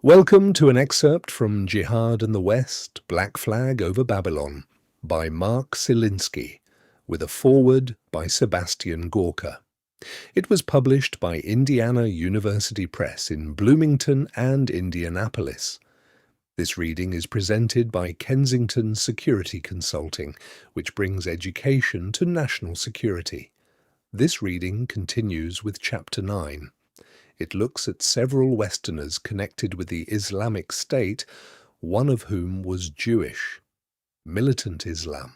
Welcome to an excerpt from Jihad in the West, Black Flag over Babylon, by Mark Silinsky, with a foreword by Sebastian Gorka. It was published by Indiana University Press in Bloomington and Indianapolis. This reading is presented by Kensington Security Consulting, which brings education to national security. This reading continues with Chapter 9. It looks at several Westerners connected with the Islamic State, one of whom was Jewish. Militant Islam.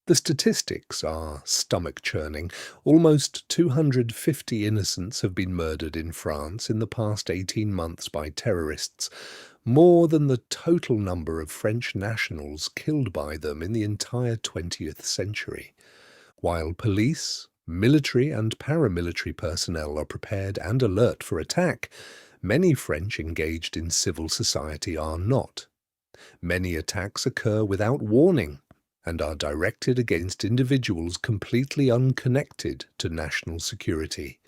The statistics are stomach-churning. Almost 250 innocents have been murdered in France in the past 18 months by terrorists, more than the total number of French nationals killed by them in the entire 20th century. While police, military and paramilitary personnel are prepared and alert for attack, many French engaged in civil society are not. Many attacks occur without warning and are directed against individuals completely unconnected to national security.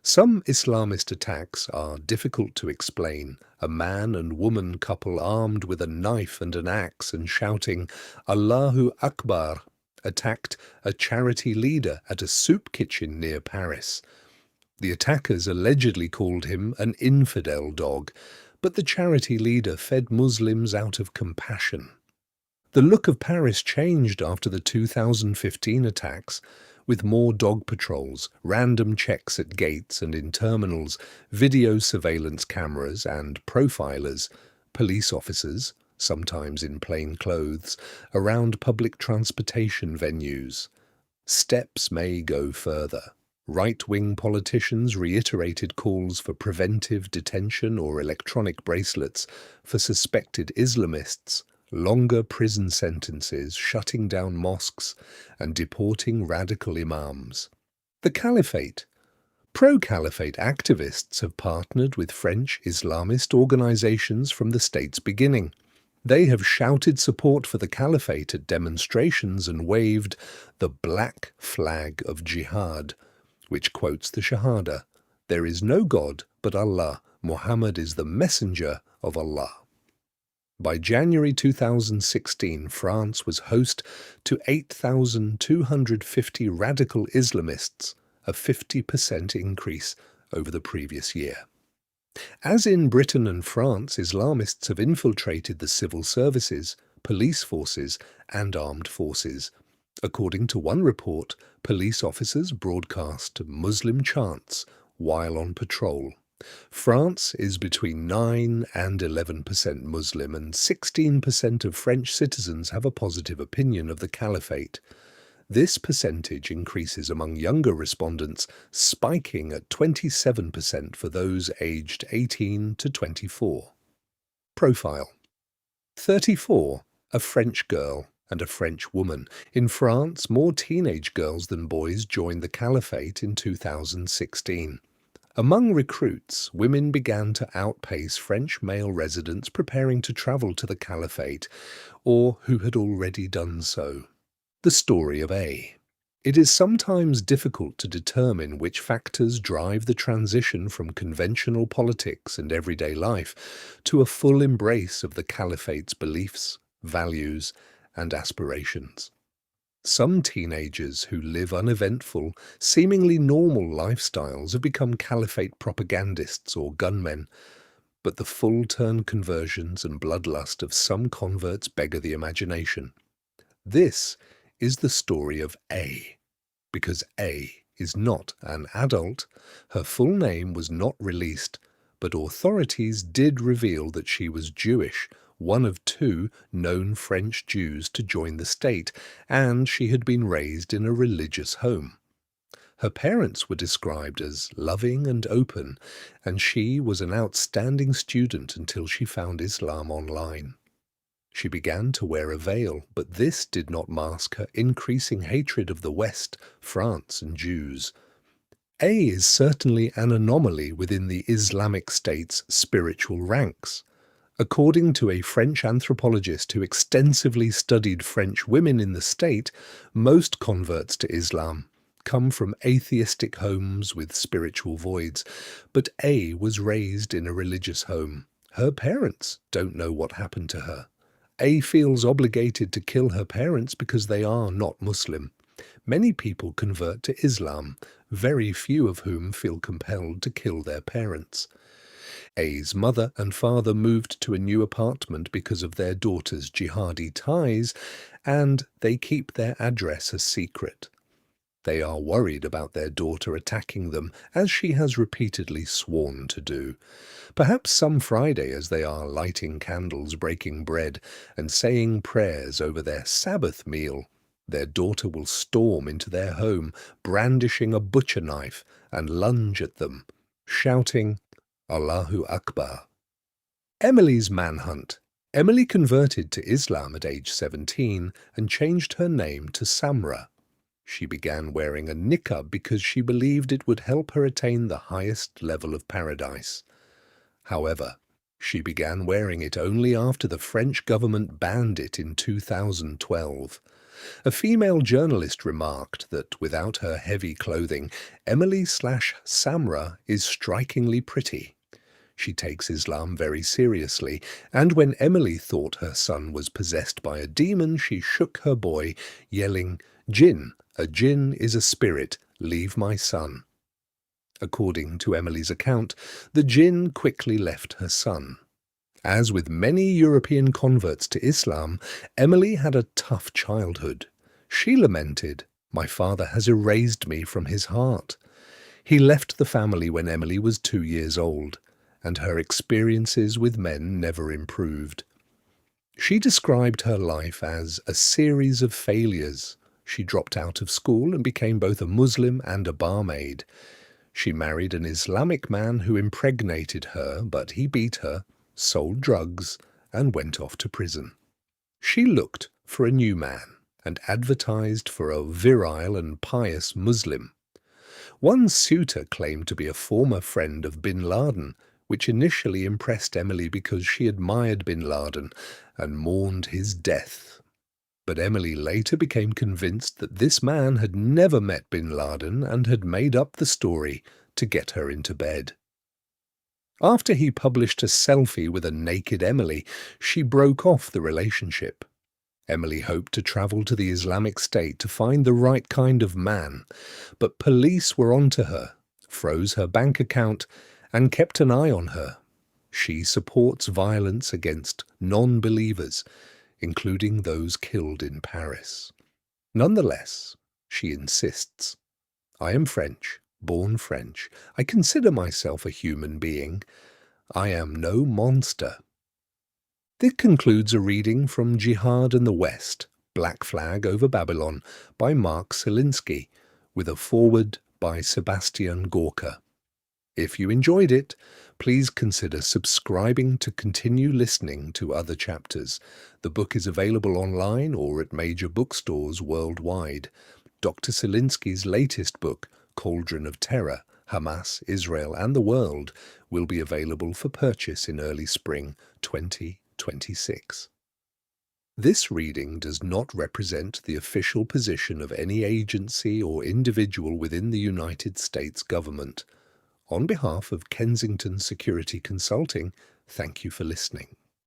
Some Islamist attacks are difficult to explain. A man and woman couple armed with a knife and an axe and shouting, "Allahu Akbar," attacked a charity leader at a soup kitchen near Paris. The attackers allegedly called him an infidel dog, but the charity leader fed Muslims out of compassion. The look of Paris changed after the 2015 attacks, with more dog patrols, random checks at gates and in terminals, video surveillance cameras and profilers, police officers, sometimes in plain clothes, around public transportation venues. Steps may go further. Right-wing politicians reiterated calls for preventive detention or electronic bracelets for suspected Islamists, longer prison sentences, shutting down mosques, and deporting radical imams. The Caliphate. Pro-Caliphate activists have partnered with French Islamist organizations from the state's beginning. They have shouted support for the Caliphate at demonstrations and waved the black flag of Jihad, which quotes the Shahada, "There is no God but Allah. Muhammad is the messenger of Allah." By January 2016, France was host to 8,250 radical Islamists, a 50% increase over the previous year. As in Britain and France, Islamists have infiltrated the civil services, police forces, and armed forces. According to one report, police officers broadcast Muslim chants while on patrol. France is between 9 and 11% Muslim, and 16% of French citizens have a positive opinion of the Caliphate. This percentage increases among younger respondents, spiking at 27% for those aged 18 to 24. Profile. 34, a French girl and a French woman. In France, more teenage girls than boys joined the Caliphate in 2016. Among recruits, women began to outpace French male residents preparing to travel to the Caliphate, or who had already done so. The story of A. It is sometimes difficult to determine which factors drive the transition from conventional politics and everyday life to a full embrace of the Caliphate's beliefs, values, and aspirations. Some teenagers who live uneventful, seemingly normal lifestyles have become Caliphate propagandists or gunmen, but the full-turn conversions and bloodlust of some converts beggar the imagination. This is the story of A. Because A is not an adult, her full name was not released, but authorities did reveal that she was Jewish, one of 2 known French Jews to join the state, and she had been raised in a religious home. Her parents were described as loving and open, and she was an outstanding student until she found Islam online. She began to wear a veil, but this did not mask her increasing hatred of the West, France, and Jews. A is certainly an anomaly within the Islamic State's spiritual ranks. According to a French anthropologist who extensively studied French women in the state, most converts to Islam come from atheistic homes with spiritual voids, but A was raised in a religious home, Her parents don't know what happened to her. A feels obligated to kill her parents because they are not Muslim. Many people convert to Islam, very few of whom feel compelled to kill their parents. A's mother and father moved to a new apartment because of their daughter's jihadi ties, and they keep their address a secret. They are worried about their daughter attacking them, as she has repeatedly sworn to do. Perhaps some Friday, as they are lighting candles, breaking bread, and saying prayers over their Sabbath meal, their daughter will storm into their home, brandishing a butcher knife, and lunge at them, shouting, Allahu Akbar. Emily's manhunt. Emily converted to Islam at age 17 and changed her name to Samra. She began wearing a niqab because she believed it would help her attain the highest level of paradise. However, she began wearing it only after the French government banned it in 2012. A female journalist remarked that without her heavy clothing, Emily/Samra is strikingly pretty. She takes Islam very seriously, and when Emily thought her son was possessed by a demon, she shook her boy, yelling, "Jinn, a jinn is a spirit, leave my son." According to Emily's account, the jinn quickly left her son. As with many European converts to Islam, Emily had a tough childhood. She lamented, "My father has erased me from his heart." He left the family when Emily was 2 years old, and her experiences with men never improved. She described her life as a series of failures. She dropped out of school and became both a Muslim and a barmaid. She married an Islamic man who impregnated her, but he beat her, sold drugs, and went off to prison. She looked for a new man and advertised for a virile and pious Muslim. One suitor claimed to be a former friend of bin Laden, which initially impressed Emily because she admired bin Laden and mourned his death. But Emily later became convinced that this man had never met bin Laden and had made up the story to get her into bed. After he published a selfie with a naked Emily, she broke off the relationship. Emily hoped to travel to the Islamic State to find the right kind of man, but police were onto her, froze her bank account, and kept an eye on her. She supports violence against non-believers, including those killed in Paris. Nonetheless, she insists, "I am French, born French. I consider myself a human being. I am no monster." This concludes a reading from Jihad in the West, Black Flag over Babylon, by Mark Silinsky, with a foreword by Sebastian Gorka. If you enjoyed it, please consider subscribing to continue listening to other chapters. The book is available online or at major bookstores worldwide. Dr. Silinsky's latest book, Cauldron of Terror, Hamas, Israel and the World, will be available for purchase in early spring 2026. This reading does not represent the official position of any agency or individual within the United States government. On behalf of Kensington Security Consulting, thank you for listening.